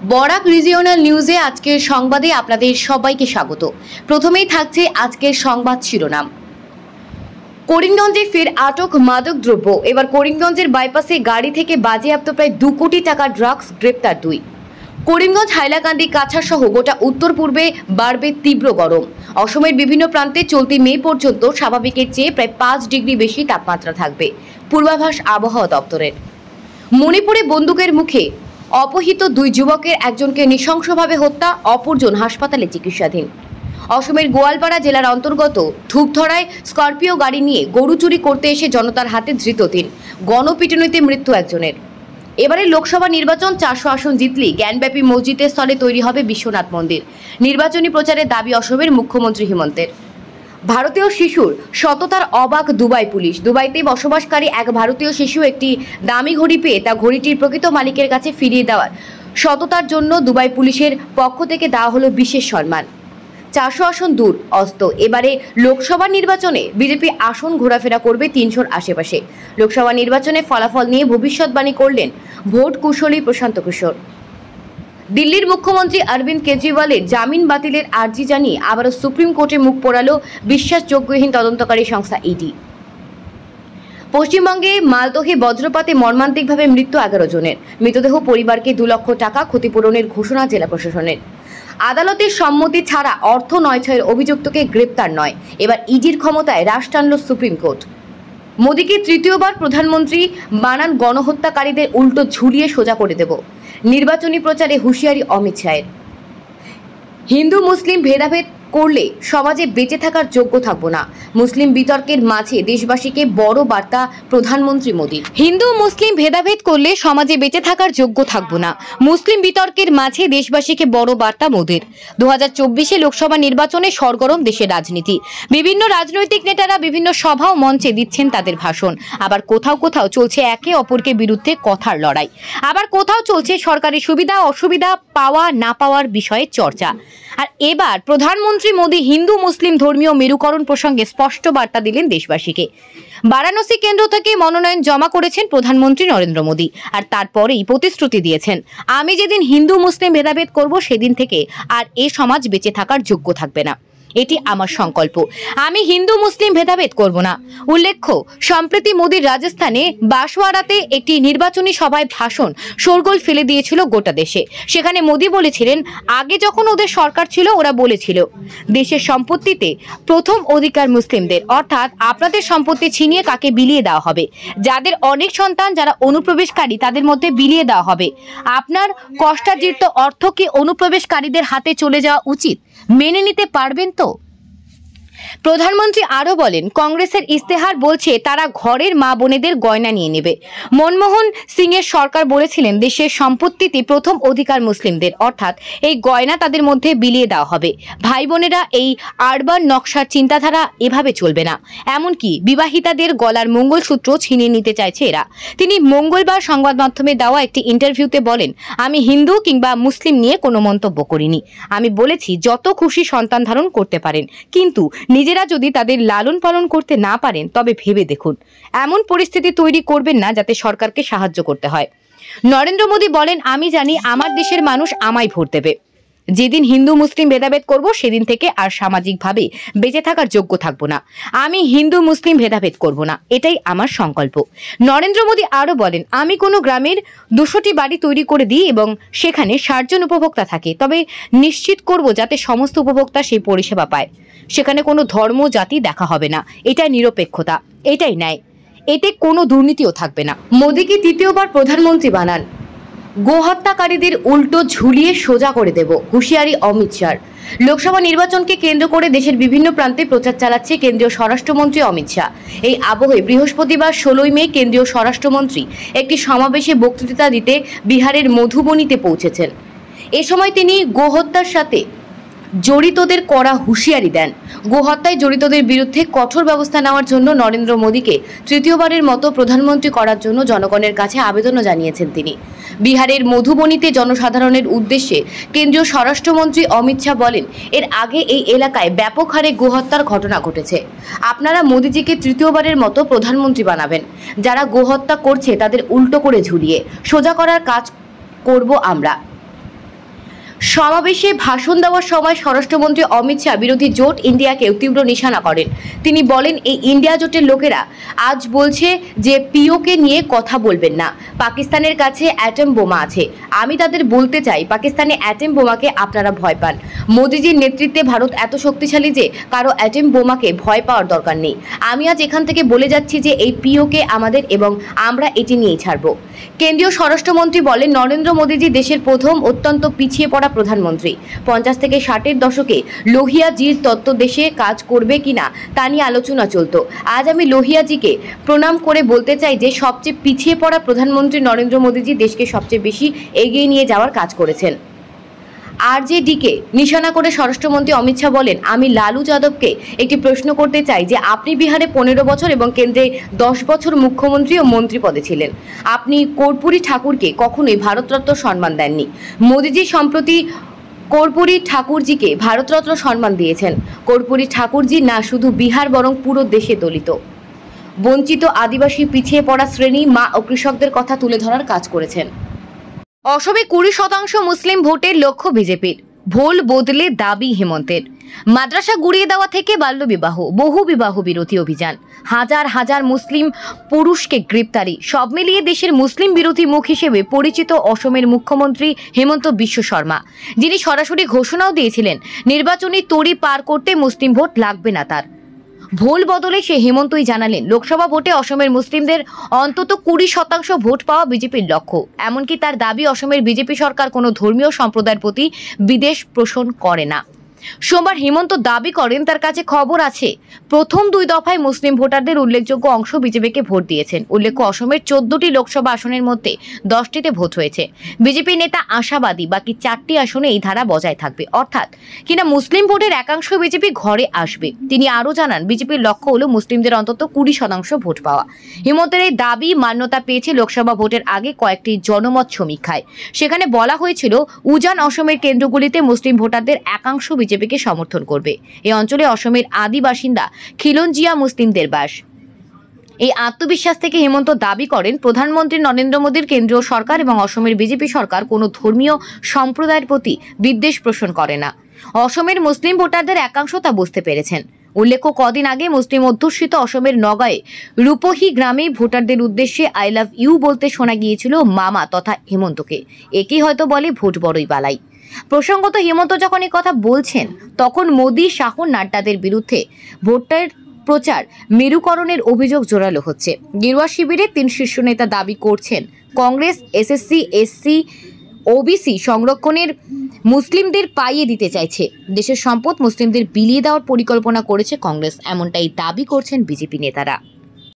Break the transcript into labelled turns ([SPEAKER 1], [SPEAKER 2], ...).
[SPEAKER 1] Barak regional নিউজে আজকের সংবাদে আপনাদের সবাইকে স্বাগত। প্রথমেই থাকছে আজকের সংবাদ শিরোনাম। করিমগঞ্জে ফের আটক মাদক দ্রব্য। এবার করিমগঞ্জের বাইপাসে গাড়ি থেকে বাজেয়াপ্ত প্রায় 2 কোটি টাকা ড্রাগস, গ্রেপ্তার 2। করিমগঞ্জ, হাইলাকান্দি, কাছাড় সহ গোটা উত্তর পূর্বে বাড়বে তীব্র গরম। অসমের বিভিন্ন প্রান্তে চলতি মে পর্যন্ত স্বাভাবিকের চেয়ে প্রায় 5 ডিগ্রি বেশি তাপমাত্রা থাকবে, পূর্বাভাস আবহাওয়া দপ্তরের। মণিপুরে বন্দুকের মুখে অপহৃত 2 যুবকের একজনকে নৃশংসভাবে হত্যা, অপরজন হাসপাতালে চিকিৎসাধীন। অসমের গোয়ালপাড়া জেলার অন্তর্গত ধূপধরায় স্করপিও গাড়ি নিয়ে গরু চুরি করতে এসে জনতার হাতে ধৃত 3, গণপিটুনিতে মৃত্যু একজনের। এবারে লোকসভা নির্বাচন, 400 আসন জিতলে জ্ঞানব্যাপী মসজিদের স্থলে তৈরি হবে বিশ্বনাথ মন্দির। নির্বাচনী প্রচারের দাবি অসমের মুখ্যমন্ত্রী হিমন্তের। ভারতীয় শিশুর সততার অবাক দুবাই পুলিশ। দুবাইতে বসবাসকারী এক ভারতীয় শিশু একটি দামি ঘড়ি পেয়ে তা ঘড়িটির প্রকৃত মালিকের কাছে ফিরিয়ে দেওয়ার সততার জন্য দুবাই পুলিশের পক্ষ থেকে দেওয়া হলো বিশেষ সম্মান। 400 আসন দূর অস্ত। এবারে লোকসভা নির্বাচনে বিজেপি আসন ঘোরাফেরা করবে 300-র আশেপাশে। লোকসভা নির্বাচনে ফলাফল নিয়ে ভবিষ্যৎবাণী করলেন ভোট কুশলী প্রশান্ত কিশোর। দিল্লির মুখ্যমন্ত্রী অরবিন্দ কেজরিওয়ালের জামিন বাতিলের আর্জি জানিয়ে আবারও সুপ্রিম কোর্টে মুখ পোড়ালো বিশ্বাসযোগ্যহীন তদন্তকারী সংস্থা ইডি। পশ্চিমবঙ্গে মালদহে বজ্রপাতে মর্মান্তিকভাবে মৃত্যু 11 জনের। মৃতদেহ পরিবারকে 2 লক্ষ টাকা ক্ষতিপূরণের ঘোষণা জেলা প্রশাসনের। আদালতের সম্মতি ছাড়া অর্থ নয়ছয়ের অভিযুক্তকে গ্রেপ্তার নয়। এবার ইডির ক্ষমতায় রাশ টানল সুপ্রিম কোর্ট। মোদীকে তৃতীয়বার প্রধানমন্ত্রী বানান গণহত্যাকারীদের উল্টো ঝুলিয়ে সোজা করে দেব। নির্বাচনী প্রচারে হুঁশিয়ারি অমিত শাহের। হিন্দু মুসলিম ভেদাভেদ করলে সমাজে বেঁচে থাকার যোগ্য থাকবো না। মুসলিম বিতর্কের মাঝে দেশবাসীকে বড় বার্তা প্রধানমন্ত্রী মোদীর। হিন্দু মুসলিম ভেদাভেদ করলে সমাজে বেঁচে থাকার যোগ্য থাকবো না। মুসলিম বিতর্কের মাঝে দেশবাসীকে বড় বার্তা মোদীর। 2024 লোকসভা নির্বাচনে সরগরম দেশের রাজনীতি। বিভিন্ন রাজনৈতিক নেতারা বিভিন্ন সভা ও মঞ্চে দিচ্ছেন তাদের ভাষণ। আবার কোথাও কোথাও চলছে একে অপরকে বিরুদ্ধে কথার লড়াই। আবার কোথাও চলছে সরকারি সুবিধা অসুবিধা পাওয়া না পাওয়ার বিষয়ে চর্চা। আর এবার প্রধানমন্ত্রী মোদী হিন্দু মুসলিম ধর্মীয় মেরুকরণ প্রসঙ্গে স্পষ্ট বার্তা দিলেন দেশবাসীকে। বারাণসী কেন্দ্র থেকে মনোনয়ন জমা করেছেন প্রধানমন্ত্রী নরেন্দ্র মোদী। আর তারপরেই প্রতিশ্রুতি দিয়েছেন, আমি যেদিন হিন্দু মুসলিম ভেদাভেদ করব সেদিন থেকে আর এ সমাজ বেঁচে থাকার যোগ্য থাকবে না। এটি আমার সংকল্প। আমি হিন্দু মুসলিম ভেদাভেদ করব না। উল্লেখ্য, সম্প্রতি মোদীর রাজস্থানে বাঁশওয়াড়াতে একটি নির্বাচনী সভায় ভাষণ শোরগোল ফেলে দিয়েছিল গোটা দেশে। সেখানে মোদী বলেছিলেন, আগে যখন ওদের সরকার ছিল ওরা বলেছিল দেশের সম্পত্তিতে প্রথম অধিকার মুসলিমদের, অর্থাৎ আপনাদের সম্পত্তি ছিনিয়ে কাকে বিলিয়ে দেওয়া হবে। যাদের অনেক সন্তান, যারা অনুপ্রবেশকারী তাদের মধ্যে বিলিয়ে দেওয়া হবে। আপনার কষ্টার্জিত অর্থ কি অনুপ্রবেশকারীদের হাতে চলে যাওয়া উচিত? মেনে নিতে পারবেন তো? প্রধানমন্ত্রী আরো বলেন, কংগ্রেসের ইস্তেহার বলছে তারা ঘরের মা বোনেদের গয়না নিয়ে নেবে। মনমোহন সিং এর সরকার বলেছিলেন দেশের সম্পত্তিতে প্রথম অধিকার মুসলিমদের, অর্থাৎ এই গয়না তাদের মধ্যে বিলিয়ে দেওয়া হবে। ভাই বোনেরা এই আরবান নকশার চিন্তাধারা এভাবে চলবে না। এমনকি বিবাহিতাদের গলার মঙ্গলসূত্র ছিনিয়ে নিতে চাইছে এরা। তিনি মঙ্গলবার সংবাদ মাধ্যমে দেওয়া একটি ইন্টারভিউতে বলেন, আমি হিন্দু কিংবা মুসলিম নিয়ে কোনো মন্তব্য করিনি। আমি বলেছি যত খুশি সন্তান ধারণ করতে পারেন, কিন্তু নিজেরা যদি তাদের লালন পালন করতে না পারেন তবে ভেবে দেখুন। এমন পরিস্থিতি তৈরি করবেন না যাতে সরকারকে সাহায্য করতে হয়। নরেন্দ্র মোদী বলেন, আমি জানি আমার দেশের মানুষ আমায় ভোট দেবে। যেদিন হিন্দু মুসলিম ভেদাভেদ করব সেদিন থেকে আর সামাজিকভাবে বেঁচে থাকার যোগ্য থাকবো না। আমি হিন্দু মুসলিম ভেদাভেদ করব না, এটাই আমার সংকল্প। নরেন্দ্র মোদী আরো বলেন, আমি কোনো গ্রামের 200টি বাড়ি তৈরি করে দিই এবং সেখানে 60 জন উপভোক্তা থাকে, তবে নিশ্চিত করব যাতে সমস্ত উপভোক্তা সেই পরিষেবা পায়। সেখানে কোনো ধর্ম জাতি দেখা হবে না। এটা নিরপেক্ষতা, এটাই ন্যায়। এতে কোনো দুর্নীতিও থাকবে না। মোদীকে তৃতীয়বার প্রধানমন্ত্রী বানান, গোহত্যাকারীদের উল্টো ঝুলিয়ে সোজা করে দেব, হুঁশিয়ারি অমিত শাহ। লোকসভা নির্বাচনকে কেন্দ্র করে দেশের বিভিন্ন প্রান্তে প্রচার চালাচ্ছে কেন্দ্রীয় স্বরাষ্ট্রমন্ত্রী অমিত শাহ। এই আবহে বৃহস্পতিবার 16 মে কেন্দ্রীয় স্বরাষ্ট্রমন্ত্রী একটি সমাবেশে বক্তৃতা দিতে বিহারের মধুবনীতে পৌঁছেছেন। এ সময় তিনি গোহত্যার সাথে জড়িতদের কড়া হুঁশিয়ারি দেন। গোহত্যায় জড়িতদের বিরুদ্ধে কঠোর ব্যবস্থা নেওয়ার জন্য নরেন্দ্র মোদীকে তৃতীয়বারের মতো প্রধানমন্ত্রী করার জন্য জনগণের কাছে আবেদনও জানিয়েছেন তিনি। বিহারের মধুবনীতে জনসাধারণের উদ্দেশ্যে কেন্দ্রীয় স্বরাষ্ট্রমন্ত্রী অমিত শাহ বলেন, এর আগে এই এলাকায় ব্যাপক হারে গোহত্যার ঘটনা ঘটেছে। আপনারা মোদীজিকে তৃতীয়বারের মতো প্রধানমন্ত্রী বানাবেন। যারা গোহত্যা করছে তাদের উল্টো করে ঝুলিয়ে সোজা করার কাজ করব আমরা। সমাবেশে ভাষণ দেওয়ার সময় স্বরাষ্ট্রমন্ত্রী অমিত শাহ বিরোধী জোট ইন্ডিয়াকেও তীব্র নিশানা করেন। তিনি বলেন, এই ইন্ডিয়া জোটের লোকেরা আজ বলছে যে পিওকে নিয়ে কথা বলবেন না, পাকিস্তানের কাছে অ্যাটম বোমা আছে। আমি তাদের বলতে চাই, পাকিস্তানে অ্যাটম বোমাকে আপনারা ভয় পান। মোদিজির নেতৃত্বে ভারত এত শক্তিশালী যে কারো অ্যাটম বোমাকে ভয় পাওয়ার দরকার নেই। আমি আজ এখান থেকে বলে যাচ্ছি যে এই পিওকে আমাদের এবং আমরা এটি নিয়েই ছাড়ব। কেন্দ্রীয় স্বরাষ্ট্রমন্ত্রী বলেন, নরেন্দ্র মোদীজি দেশের প্রথম অত্যন্ত পিছিয়ে পড়া প্রধানমন্ত্রী। 50 থেকে 60-এর দশকে লোহিয়াজির তত্ত্ব দেশে কাজ করবে কিনা তা নিয়ে আলোচনা চলত। আজ আমি লোহিয়াজিকে প্রণাম করে বলতে চাই যে সবচেয়ে পিছিয়ে পড়া প্রধানমন্ত্রী নরেন্দ্র মোদীজি দেশকে সবচেয়ে বেশি এগিয়ে নিয়ে যাওয়ার কাজ করেছেন। আরজেডিকে নিশানা করে স্বরাষ্ট্রমন্ত্রী অমিত শাহ বলেন, আমি লালু যাদবকে একটি প্রশ্ন করতে চাই যে আপনি বিহারে 15 বছর এবং কেন্দ্রে 10 বছর মুখ্যমন্ত্রী ও মন্ত্রী পদে ছিলেন। আপনি কর্পূরী ঠাকুরকে কখনোই ভারতরত্ন সম্মান দেননি। মোদীজি সম্প্রতি কর্পূরী ঠাকুরজিকে ভারতরত্ন সম্মান দিয়েছেন। কর্পূরী ঠাকুরজি না শুধু বিহার বরং পুরো দেশে দলিত, বঞ্চিত, আদিবাসী, পিছিয়ে পড়া শ্রেণী, মা ও কৃষকদের কথা তুলে ধরার কাজ করেছেন। অসমে 20% মুসলিম ভোটের লক্ষ্য বিজেপির। ভোল বদলে দাবি হেমন্তের। মাদ্রাসা গুড়িয়ে দেওয়া থেকে বাল্যবিবাহ, বহু বিবাহ বিরোধী অভিযান, হাজার হাজার মুসলিম পুরুষকে গ্রেপ্তারি, সব মিলিয়ে দেশের মুসলিম বিরোধী মুখ হিসেবে পরিচিত অসমের মুখ্যমন্ত্রী হেমন্ত বিশ্ব শর্মা, যিনি সরাসরি ঘোষণাও দিয়েছিলেন নির্বাচনী তরি পার করতে মুসলিম ভোট লাগবে না তার। ভোল বদলে সে হেমন্তই জানালেন, লোকসভা ভোটে অসমের মুসলিমদের অন্তত 20% ভোট পাওয়া বিজেপির লক্ষ্য। এমনকি তার দাবি, অসমের বিজেপি সরকার কোনো ধর্মীয় সম্প্রদায়ের প্রতি বিদ্বেষ পোষণ করে না। সোমবার হেমন্ত দাবি করেন, তার কাছে খবর আছে প্রথম 2 দফায় মুসলিম ভোটারদের উল্লেখযোগ্য অংশ বিজেপিকে ভোট দিয়েছেন। উল্লেখ্য, অসমের 14টি লোকসভা আসনের মধ্যে 10টিতে ভোট হয়েছে। বিজেপি নেতা আশাবাদী বাকি 4টি আসনে এই ধারা বজায় থাকবে, অর্থাৎ কিনা মুসলিম ভোটের একাংশ বিজেপি ঘরে আসবে। তিনি আরও জানান, বিজেপির লক্ষ্য হলো মুসলিমদের অন্তত 20% ভোট পাওয়া। হেমন্তের এই দাবি মান্যতা পেয়েছে লোকসভা ভোটের আগে কয়েকটি জনমত সমীক্ষায়। সেখানে বলা হয়েছিল, উজান অসমের কেন্দ্রগুলিতে মুসলিম ভোটারদের একাংশ বিজেপিকে সমর্থন করবে। এই অঞ্চলে অসমের আদি বাসিন্দা খিলঞ্জিয়া মুসলিমদের বাস। এই আত্মবিশ্বাস থেকে হেমন্ত দাবি করেন, প্রধানমন্ত্রী নরেন্দ্র মোদীর কেন্দ্রীয় সরকার এবং অসমের বিজেপি সরকার কোনো ধর্মীয় সম্প্রদায়ের প্রতি বিদ্বেষ পোষণ করে না। অসমের মুসলিম ভোটারদের একাংশ তা বুঝতে পেরেছেন। উল্লেখ্য, কদিন আগে মুসলিম অধ্যুষিত অসমের নগাঁয়ে রূপহী গ্রামে ভোটারদের উদ্দেশ্যে আই লাভ ইউ বলতে শোনা গিয়েছিল মামা তথা হেমন্তকে। একেই হয়তো বলে ভোট বড়ই বালাই। প্রসঙ্গত, হেমন্ত যখন এই কথা বলছেন, তখন মোদী, শাহ, নাড্ডাদের বিরুদ্ধে ভোটের প্রচার মেরুকরণের অভিযোগ জোরালো হচ্ছে। গেরুয়া শিবিরের 3 শীর্ষ নেতা দাবি করছেন, কংগ্রেস এসএসসি, এসসি, ওবিসি সংরক্ষণের মুসলিমদের পাইয়ে দিতে চাইছে। দেশের সম্পদ মুসলিমদের বিলিয়ে দেওয়ার পরিকল্পনা করেছে কংগ্রেস, এমনটাই দাবি করছেন বিজেপি নেতারা।